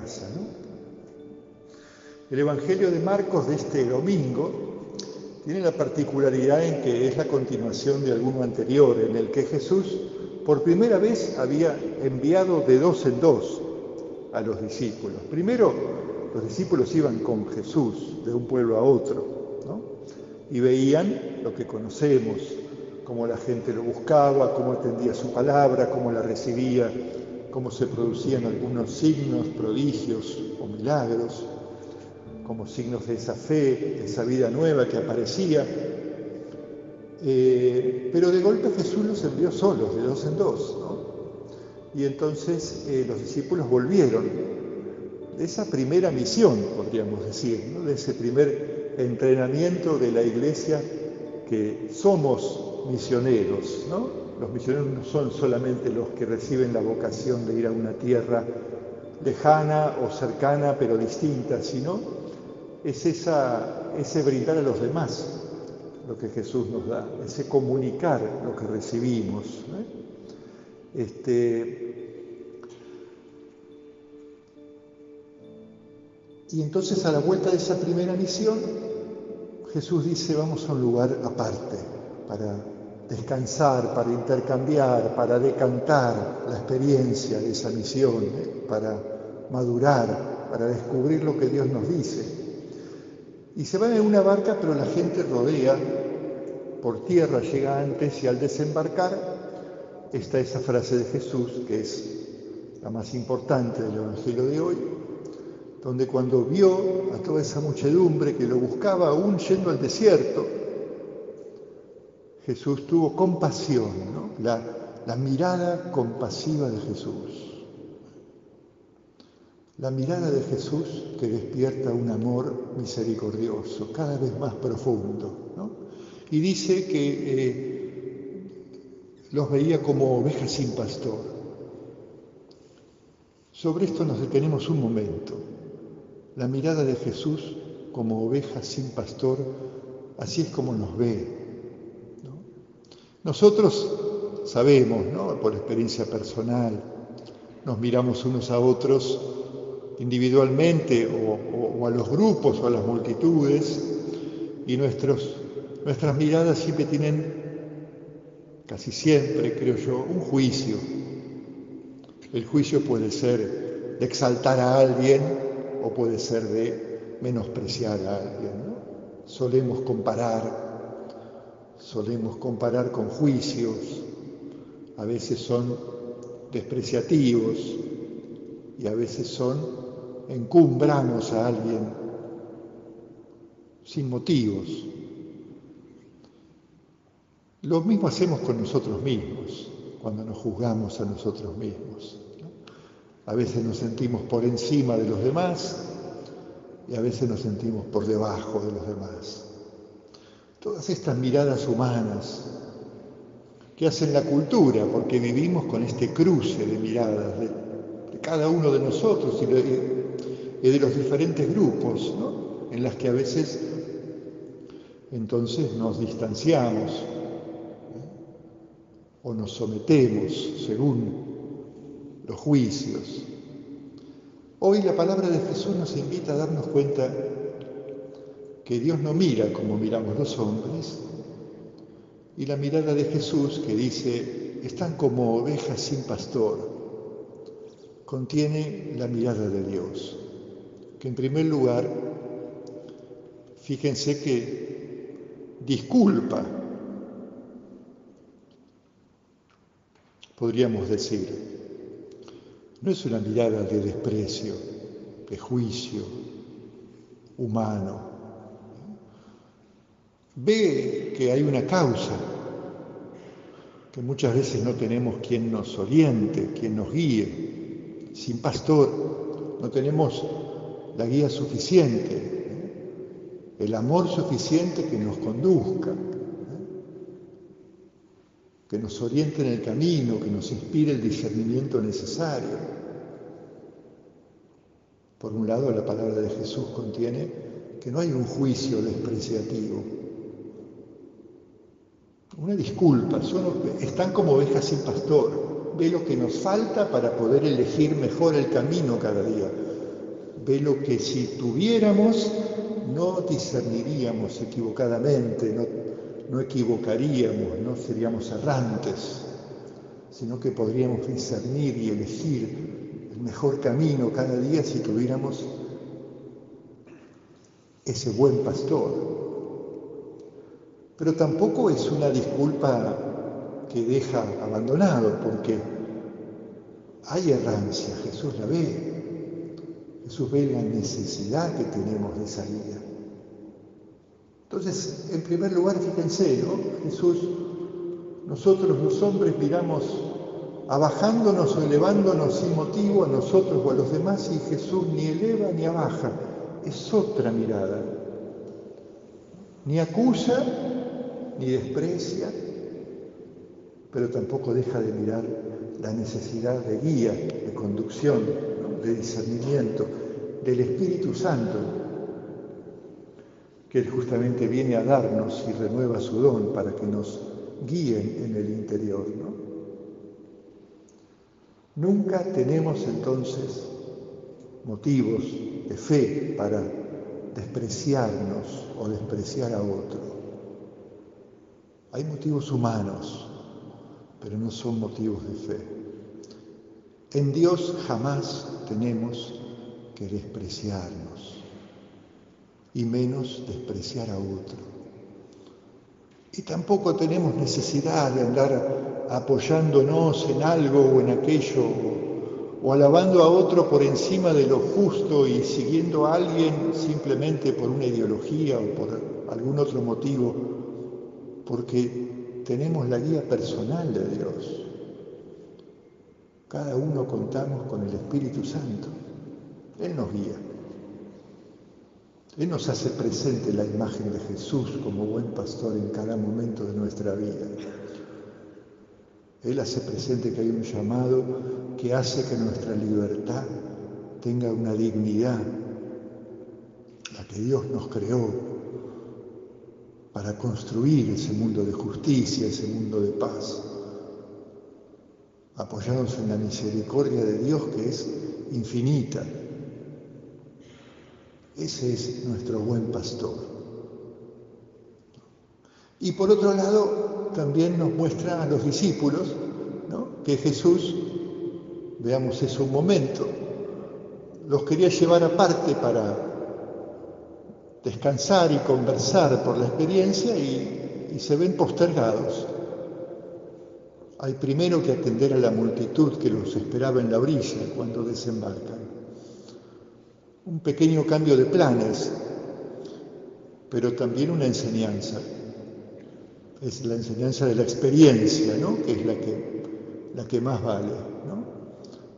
casa, ¿no? El Evangelio de Marcos de este domingo tiene la particularidad en que es la continuación de alguno anterior, en el que Jesús por primera vez había enviado de dos en dos a los discípulos. Primero, los discípulos iban con Jesús de un pueblo a otro, ¿no? Y veían lo que conocemos, cómo la gente lo buscaba, cómo atendía su palabra, cómo la recibía, cómo se producían algunos signos, prodigios o milagros, como signos de esa fe, de esa vida nueva que aparecía. Pero de golpe Jesús los envió solos, de dos en dos, ¿no? Y entonces los discípulos volvieron de esa primera misión, podríamos decir, ¿no? De ese primer entrenamiento de la Iglesia, que somos misioneros, ¿no? Los misioneros no son solamente los que reciben la vocación de ir a una tierra lejana o cercana pero distinta, sino es ese brindar a los demás lo que Jesús nos da, ese comunicar lo que recibimos, ¿eh? Y entonces, a la vuelta de esa primera misión, Jesús dice: vamos a un lugar aparte para descansar, para intercambiar, para decantar la experiencia de esa misión, para madurar, para descubrir lo que Dios nos dice. Y se van en una barca, pero la gente rodea por tierra, llega antes, y al desembarcar está esa frase de Jesús, que es la más importante del Evangelio de hoy, donde cuando vio a toda esa muchedumbre que lo buscaba aún yendo al desierto, Jesús tuvo compasión, ¿no? La mirada compasiva de Jesús. La mirada de Jesús que despierta un amor misericordioso, cada vez más profundo, ¿no? Y dice que los veía como ovejas sin pastor. Sobre esto nos detenemos un momento. La mirada de Jesús como ovejas sin pastor, así es como nos ve, ¿no? Nosotros sabemos, ¿no?, por experiencia personal, nos miramos unos a otros individualmente o a los grupos o a las multitudes, y nuestras miradas siempre tienen, casi siempre, creo yo, un juicio. El juicio puede ser de exaltar a alguien o puede ser de menospreciar a alguien, ¿no? Solemos comparar con juicios, a veces son despreciativos y a veces encumbramos a alguien sin motivos. Lo mismo hacemos con nosotros mismos, cuando nos juzgamos a nosotros mismos, ¿no? A veces nos sentimos por encima de los demás y a veces nos sentimos por debajo de los demás. Todas estas miradas humanas que hacen la cultura, porque vivimos con este cruce de miradas de cada uno de nosotros y de los diferentes grupos, ¿no?, en las que a veces entonces nos distanciamos, o nos sometemos según los juicios. Hoy la palabra de Jesús nos invita a darnos cuenta que Dios no mira como miramos los hombres, y la mirada de Jesús, que dice: están como ovejas sin pastor, contiene la mirada de Dios, que en primer lugar, fíjense que disculpa, podríamos decir. No es una mirada de desprecio, de juicio humano. Ve que hay una causa, que muchas veces no tenemos quien nos oriente, quien nos guíe. Sin pastor no tenemos la guía suficiente, el amor suficiente que nos conduzca, que nos oriente en el camino, que nos inspire el discernimiento necesario. Por un lado, la palabra de Jesús contiene que no hay un juicio despreciativo, una disculpa, están como ovejas sin pastor. Ve lo que nos falta para poder elegir mejor el camino cada día. ve lo que si tuviéramos no discerniríamos equivocadamente, no equivocaríamos, no seríamos errantes, sino que podríamos discernir y elegir el mejor camino cada día si tuviéramos ese buen pastor. Pero tampoco es una disculpa que deja abandonado, porque hay errancia, Jesús la ve. Jesús ve la necesidad que tenemos de salida. Entonces, en primer lugar, fíjense, ¿no? Jesús, nosotros los hombres miramos abajándonos o elevándonos sin motivo a nosotros o a los demás, y Jesús ni eleva ni abaja. Es otra mirada. Ni acusa, ni desprecia, pero tampoco deja de mirar la necesidad de guía, de conducción, ¿no? De discernimiento, del Espíritu Santo, que Él justamente viene a darnos y renueva su don para que nos guíen en el interior, ¿no? Nunca tenemos entonces motivos de fe para despreciarnos o despreciar a otro. Hay motivos humanos, pero no son motivos de fe. En Dios jamás tenemos que despreciarnos, y menos despreciar a otro. Y tampoco tenemos necesidad de andar apoyándonos en algo o en aquello, o alabando a otro por encima de lo justo y siguiendo a alguien simplemente por una ideología o por algún otro motivo, porque tenemos la guía personal de Dios. Cada uno contamos con el Espíritu Santo. Él nos guía. Él nos hace presente la imagen de Jesús como buen pastor en cada momento de nuestra vida. Él hace presente que hay un llamado que hace que nuestra libertad tenga una dignidad, la que Dios nos creó para construir ese mundo de justicia, ese mundo de paz, apoyados en la misericordia de Dios que es infinita. Ese es nuestro buen pastor. Y por otro lado, también nos muestra a los discípulos, ¿no? Que Jesús, veamos eso un momento, los quería llevar aparte para descansar y conversar por la experiencia y se ven postergados. Hay primero que atender a la multitud que los esperaba en la orilla cuando desembarcan. Un pequeño cambio de planes, pero también una enseñanza. Es la enseñanza de la experiencia, ¿no? Que es la que más vale, ¿no?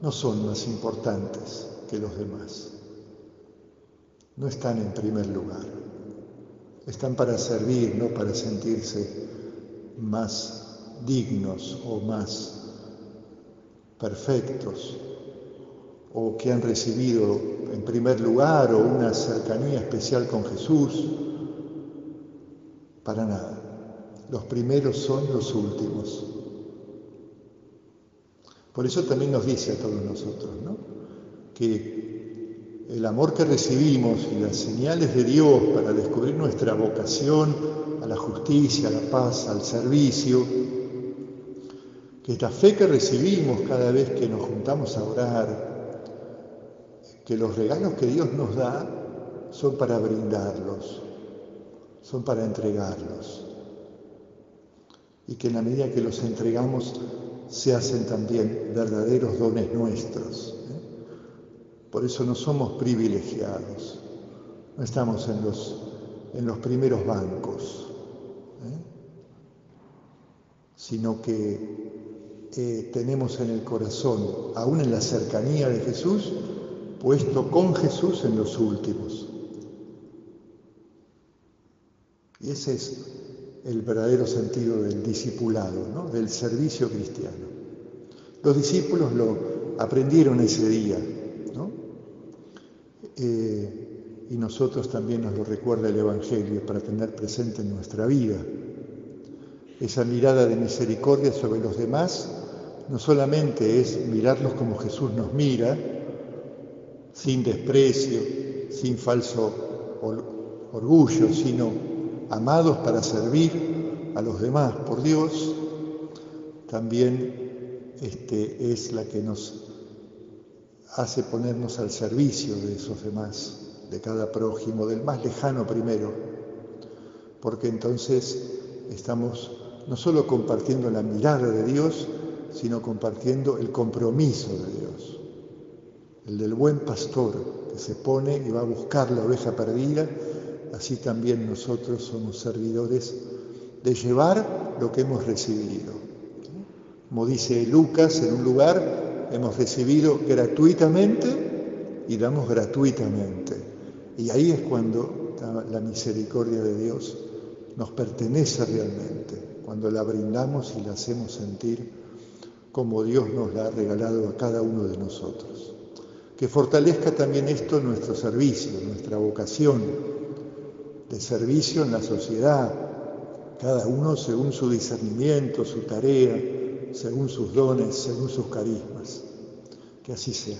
No son más importantes que los demás. No están en primer lugar. Están para servir, no para sentirse más dignos o más perfectos, o que han recibido en primer lugar o una cercanía especial con Jesús. Para nada. Los primeros son los últimos. Por eso también nos dice a todos nosotros, ¿no? Que el amor que recibimos y las señales de Dios para descubrir nuestra vocación a la justicia, a la paz, al servicio, que esta fe que recibimos cada vez que nos juntamos a orar, que los regalos que Dios nos da son para brindarlos, son para entregarlos, y que en la medida que los entregamos se hacen también verdaderos dones nuestros. Por eso no somos privilegiados, no estamos en los primeros bancos, sino que tenemos en el corazón, aún en la cercanía de Jesús, puesto con Jesús en los últimos. Y ese es el verdadero sentido del discipulado, ¿no? Del servicio cristiano. Los discípulos lo aprendieron ese día, ¿no? Y nosotros también nos lo recuerda el Evangelio para tener presente en nuestra vida. Esa mirada de misericordia sobre los demás no solamente es mirarlos como Jesús nos mira, sin desprecio, sin falso orgullo, sino amados para servir a los demás por Dios, también es la que nos hace ponernos al servicio de esos demás, de cada prójimo, del más lejano primero, porque entonces estamos no solo compartiendo la mirada de Dios, sino compartiendo el compromiso de Dios, el del buen pastor que se pone y va a buscar la oveja perdida. Así también nosotros somos servidores de llevar lo que hemos recibido. Como dice Lucas en un lugar, hemos recibido gratuitamente y damos gratuitamente. Y ahí es cuando la misericordia de Dios nos pertenece realmente, cuando la brindamos y la hacemos sentir como Dios nos la ha regalado a cada uno de nosotros. Que fortalezca también esto nuestro servicio, nuestra vocación de servicio en la sociedad, cada uno según su discernimiento, su tarea, según sus dones, según sus carismas. Que así sea.